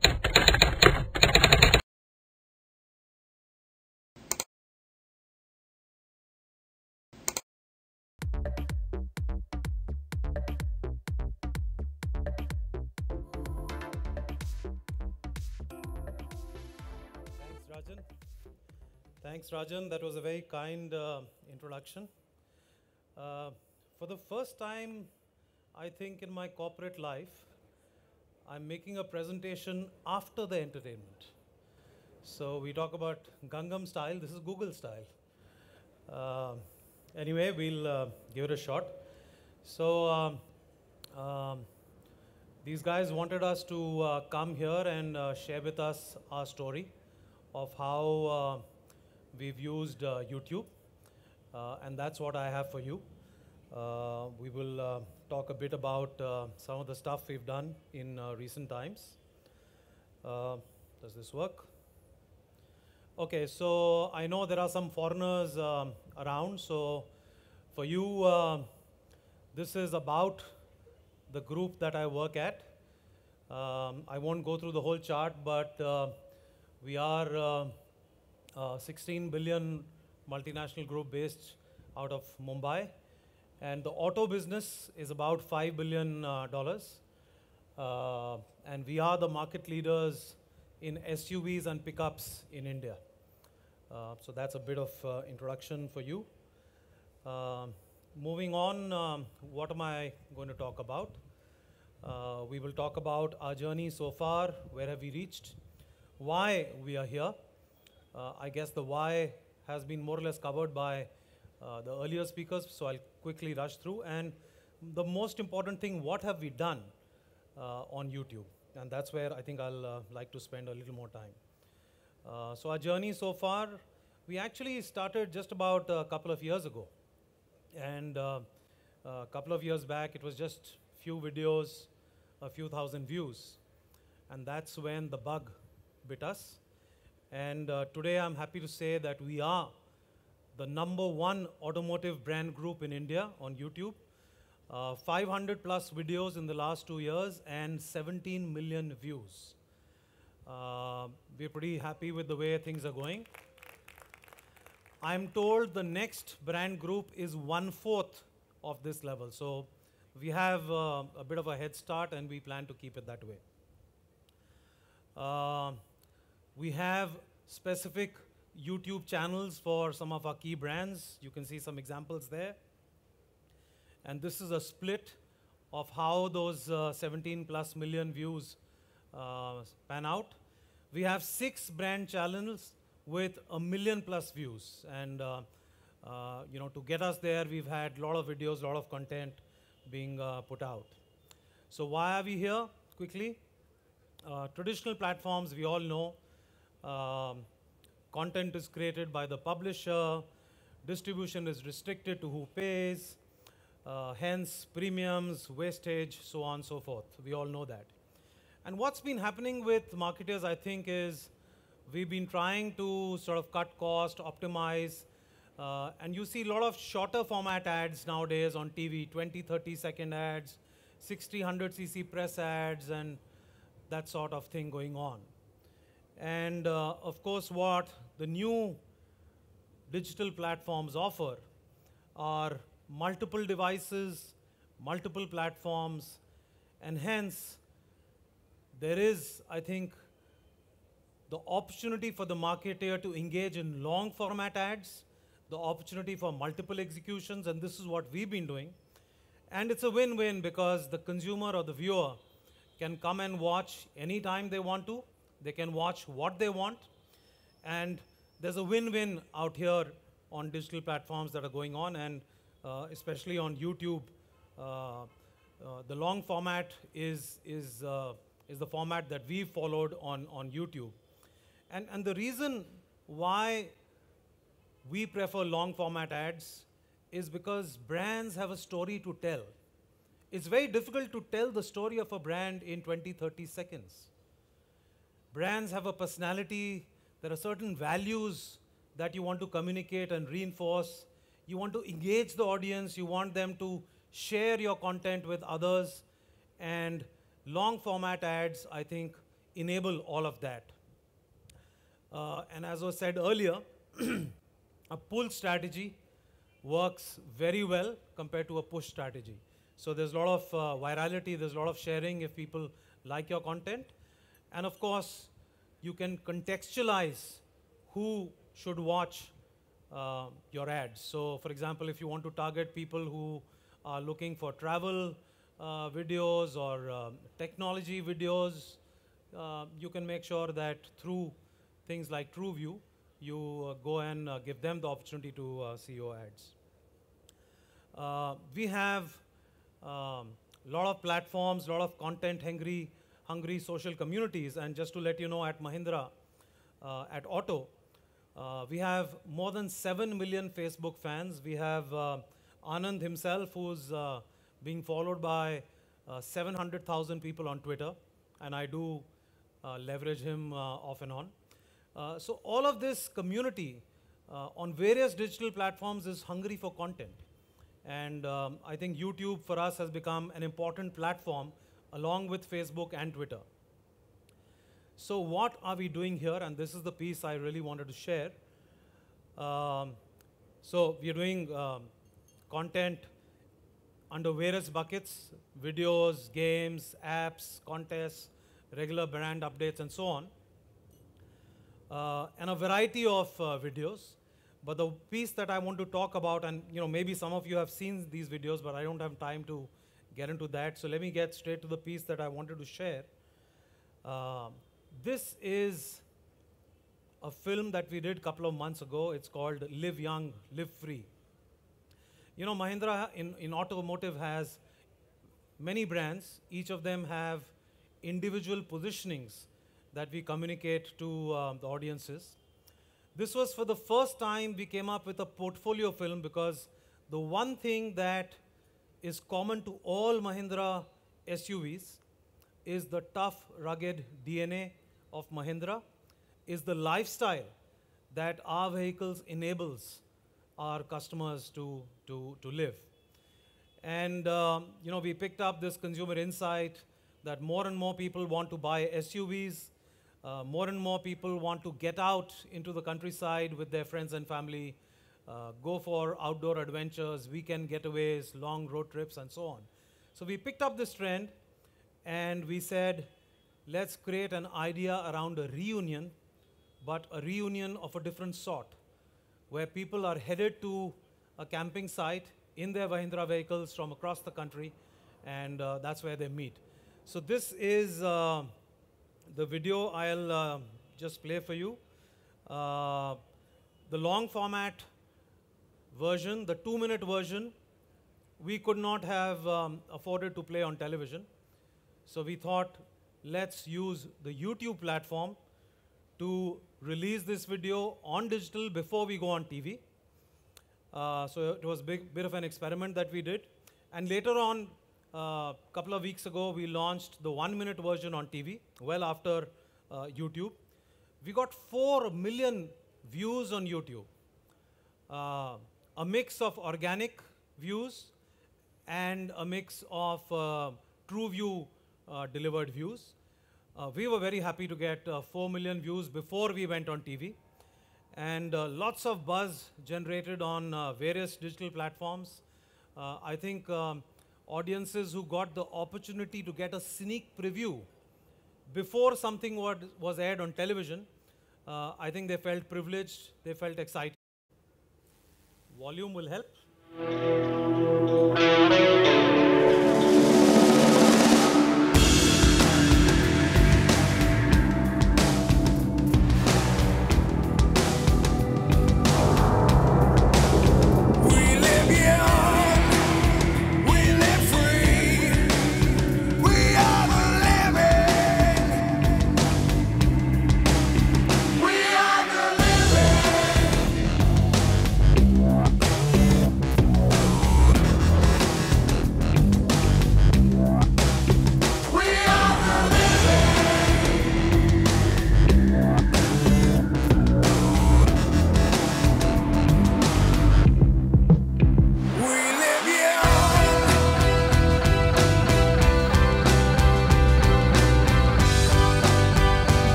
Thanks, Rajan. Thanks, Rajan. That was a very kind introduction. Uh, for the first time, I think, in my corporate life, I'm making a presentation after the entertainment. So we talk about Gangnam style, this is Google style. Uh, anyway, we'll give it a shot. So um, these guys wanted us to come here and share with us our story of how we've used YouTube. And that's what I have for you. We will talk a bit about some of the stuff we've done in recent times. Does this work? Okay, so I know there are some foreigners around. So for you, this is about the group that I work at. I won't go through the whole chart, but we are 16 billion multinational group based out of Mumbai. And the auto business is about $5 billion. And we are the market leaders in SUVs and pickups in India. So that's a bit of introduction for you. Moving on, what am I going to talk about? We will talk about our journey so far, where have we reached, why we are here. I guess the why has been more or less covered by the earlier speakers, so I'll quickly rush through. And the most important thing, what have we done on YouTube? And that's where I think I'll like to spend a little more time. So our journey so far, we actually started just about a couple of years ago. And a couple of years back, it was just few videos, a few thousand views. And that's when the bug bit us. And today I'm happy to say that we are the #1 automotive brand group in India on YouTube. 500 plus videos in the last 2 years and 17 million views. We're pretty happy with the way things are going. I'm told the next brand group is 1/4 of this level. So we have a bit of a head start, and we plan to keep it that way. We have specific YouTube channels for some of our key brands. You can see some examples there. And this is a split of how those 17 plus million views pan out. We have 6 brand channels with 1 million plus views. And to get us there, we've had a lot of videos, a lot of content being put out. So why are we here? Quickly. Traditional platforms, we all know. Content is created by the publisher. Distribution is restricted to who pays. Hence, premiums, wastage, so on and so forth. We all know that. And what's been happening with marketers, I think, is we've been trying to sort of cut cost, optimize. And you see a lot of shorter format ads nowadays on TV, 20, 30-second ads, 60, 100cc press ads, and that sort of thing going on. And of course, what the new digital platforms offer are multiple devices, multiple platforms, and hence there is, I think, the opportunity for the marketer to engage in long format ads, the opportunity for multiple executions, and this is what we've been doing. And it's a win-win because the consumer or the viewer can come and watch anytime they want to. They can watch what they want. And there's a win-win out here on digital platforms that are going on, and especially on YouTube. The long format is the format that we followed on YouTube. And the reason why we prefer long format ads is because brands have a story to tell. It's very difficult to tell the story of a brand in 20, 30 seconds. Brands have a personality. There are certain values that you want to communicate and reinforce. You want to engage the audience. You want them to share your content with others. And long format ads, I think, enable all of that. And as was said earlier, a pull strategy works very well compared to a push strategy. So there's a lot of virality, there's a lot of sharing if people like your content. And of course, you can contextualize who should watch your ads. So for example, if you want to target people who are looking for travel videos or technology videos, you can make sure that through things like TrueView, you go and give them the opportunity to see your ads. We have a lot of platforms, a lot of content hungry social communities. And just to let you know, at Mahindra, at Auto, we have more than 7 million Facebook fans. We have Anand himself, who's being followed by 700,000 people on Twitter. And I do leverage him off and on. So all of this community on various digital platforms is hungry for content. And I think YouTube for us has become an important platform along with Facebook and Twitter. So what are we doing here? And this is the piece I really wanted to share. So we are doing content under various buckets: videos, games, apps, contests, regular brand updates, and so on. And a variety of videos. But the piece that I want to talk about, and maybe some of you have seen these videos, but I don't have time to get into that. So let me get straight to the piece that I wanted to share. This is a film that we did a couple of months ago. It's called Live Young, Live Free. Mahindra in automotive has many brands. Each of them have individual positionings that we communicate to the audiences. This was for the first time we came up with a portfolio film, because the one thing that is common to all Mahindra SUVs is the tough, rugged DNA of Mahindra, is the lifestyle that our vehicles enables our customers to live. And we picked up this consumer insight that more and more people want to buy SUVs. More and more people want to get out into the countryside with their friends and family, go for outdoor adventures, weekend getaways, long road trips, and so on. So we picked up this trend and we said, let's create an idea around a reunion, but a reunion of a different sort, where people are headed to a camping site in their Mahindra vehicles from across the country, and that's where they meet. So this is the video I'll just play for you. The long format version, the 2-minute version, we could not have afforded to play on television. So we thought, let's use the YouTube platform to release this video on digital before we go on TV. So it was a bit of an experiment that we did. And later on, a couple of weeks ago, we launched the 1-minute version on TV, well after YouTube. We got 4 million views on YouTube, a mix of organic views and a mix of TrueView delivered views. We were very happy to get 4 million views before we went on TV, and lots of buzz generated on various digital platforms. I think audiences who got the opportunity to get a sneak preview before something was aired on television, I think they felt privileged, they felt excited. Volume will help.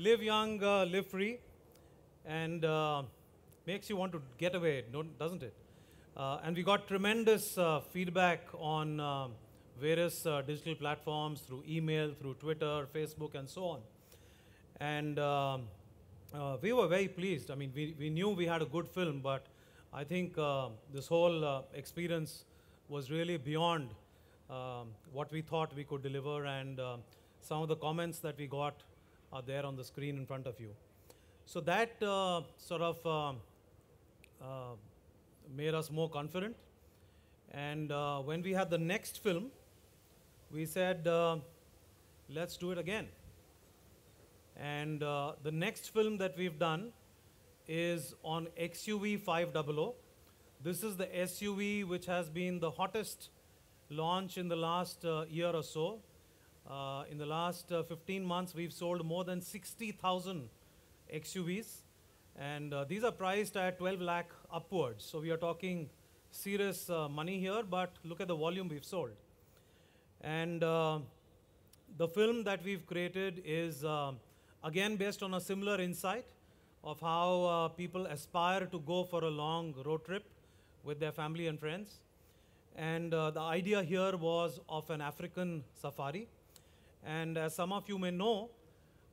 live young, live free, and makes you want to get away, doesn't it? And we got tremendous feedback on various digital platforms, through email, through Twitter, Facebook, and so on. And we were very pleased. I mean, we knew we had a good film, but I think this whole experience was really beyond what we thought we could deliver, and some of the comments that we got are there on the screen in front of you. So that sort of made us more confident. And when we had the next film, we said, let's do it again. And the next film that we've done is on XUV 500. This is the SUV which has been the hottest launch in the last year or so. In the last 15 months, we've sold more than 60,000 XUVs. And these are priced at 12 lakh upwards. So we are talking serious money here, but look at the volume we've sold. And the film that we've created is, again, based on a similar insight of how people aspire to go for a long road trip with their family and friends. And the idea here was of an African safari. And as some of you may know,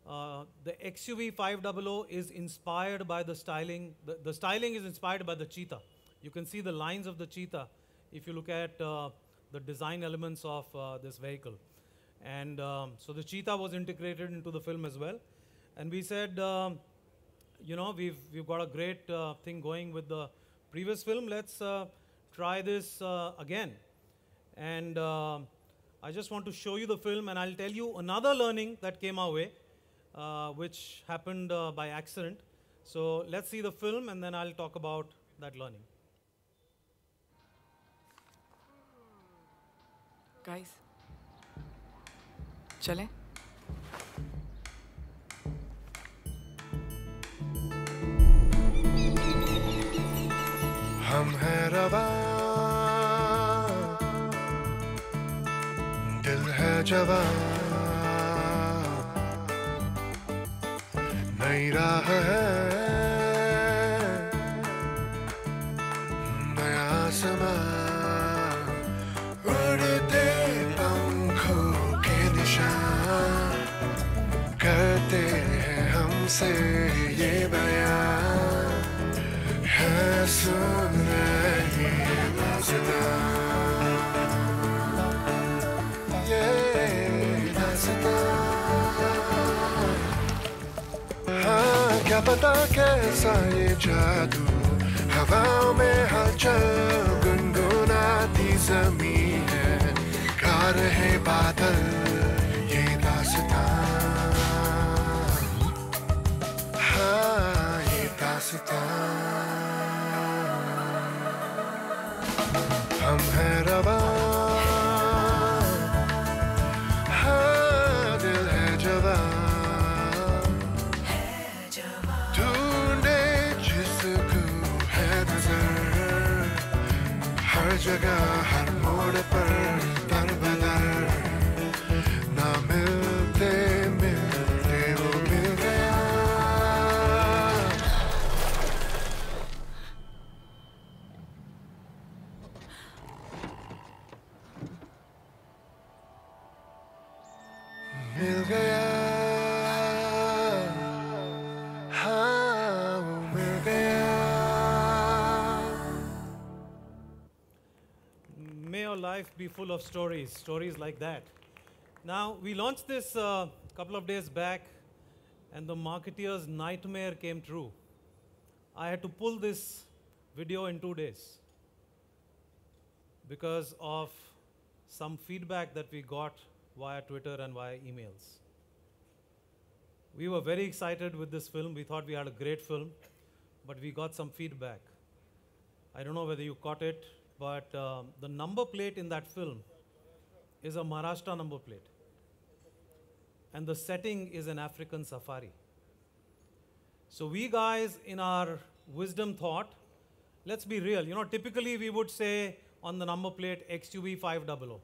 the XUV 500 is inspired by the styling. The styling is inspired by the cheetah. You can see the lines of the cheetah if you look at the design elements of this vehicle. And so the cheetah was integrated into the film as well. And we said, you know, we've got a great thing going with the previous film. Let's try this again. And I just want to show you the film, and I'll tell you another learning that came our way, which happened by accident. So let's see the film, and then I'll talk about that learning. Guys, chale? हम है रवा, दिल है जवा, नई राह है, नया आसमां, उड़ते पंखों के निशान करते हैं हमसे ये बयान है, सुन रही दास्तां, ये दास्तां। हाँ, क्या पता कैसा ये जादू, हवाओं में हलचल गुनगुनाती ज़मीं है, गा रहे बादल ये दास्तां। हाँ, ये दास्तां। हम है रवा, हाँ, दिल है जवान, ढूंढे जिसको है नजर, हर जगह हर मोड़ पर दर बदर, ना मिलते मिलते वो मिल गया। मिल गया, हाँ वो मिल गया। May your life be full of stories like that. Now, we launched this a couple of days back, and the marketeer's nightmare came true. I had to pull this video in 2 days because of some feedback that we got via Twitter and via emails. We were very excited with this film. We thought we had a great film, but we got some feedback. I don't know whether you caught it, but the number plate in that film is a Maharashtra number plate. And the setting is an African safari. So we guys, in our wisdom, thought, let's be real. You know, typically we would say on the number plate XUV 500.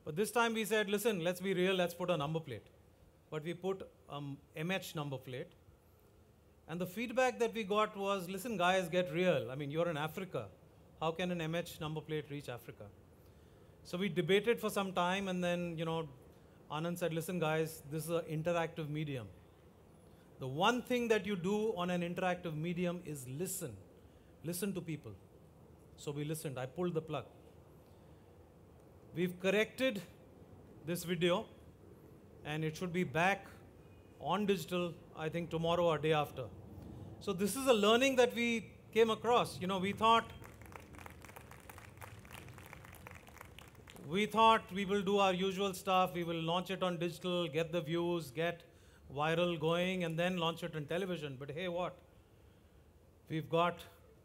But this time we said, listen, let's be real, let's put a number plate. but we put MH number plate. And the feedback that we got was, listen guys, get real. I mean, you're in Africa. How can an MH number plate reach Africa? So we debated for some time, and then, Anand said, listen guys, this is an interactive medium. The one thing that you do on an interactive medium is listen. Listen to people. So we listened. I pulled the plug. We've corrected this video, and it should be back on digital, I think tomorrow or day after. So this is a learning that we came across. We thought we will do our usual stuff. We will launch it on digital, get the views, get viral going, and then launch it on television. But hey, what? We've got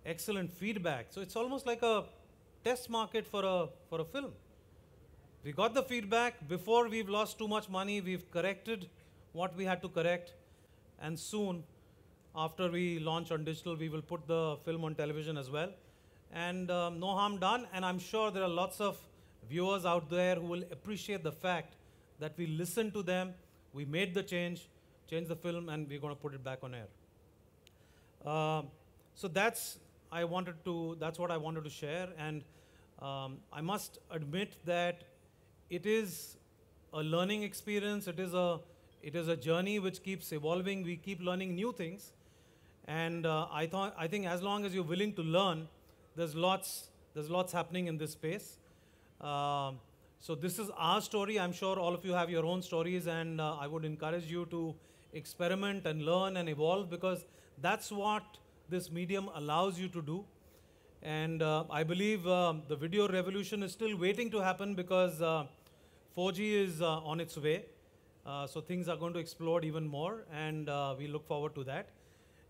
excellent feedback. So it's almost like a test market for a film. We got the feedback. Before we've lost too much money, we've corrected what we had to correct. And soon, after we launch on digital, we will put the film on television as well. And no harm done. And I'm sure there are lots of viewers out there who will appreciate the fact that we listened to them, we made the change, changed the film, and we're going to put it back on air. So that's what I wanted to share. And I must admit that it is a learning experience. It is a journey which keeps evolving. We keep learning new things. And I think as long as you're willing to learn, there's lots happening in this space. So this is our story. I'm sure all of you have your own stories, and I would encourage you to experiment and learn and evolve, because that's what this medium allows you to do. And I believe the video revolution is still waiting to happen, because 4G is on its way. So things are going to explode even more, and we look forward to that.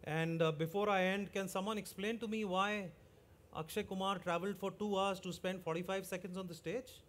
And before I end, can someone explain to me why Akshay Kumar traveled for 2 hours to spend 45 seconds on the stage?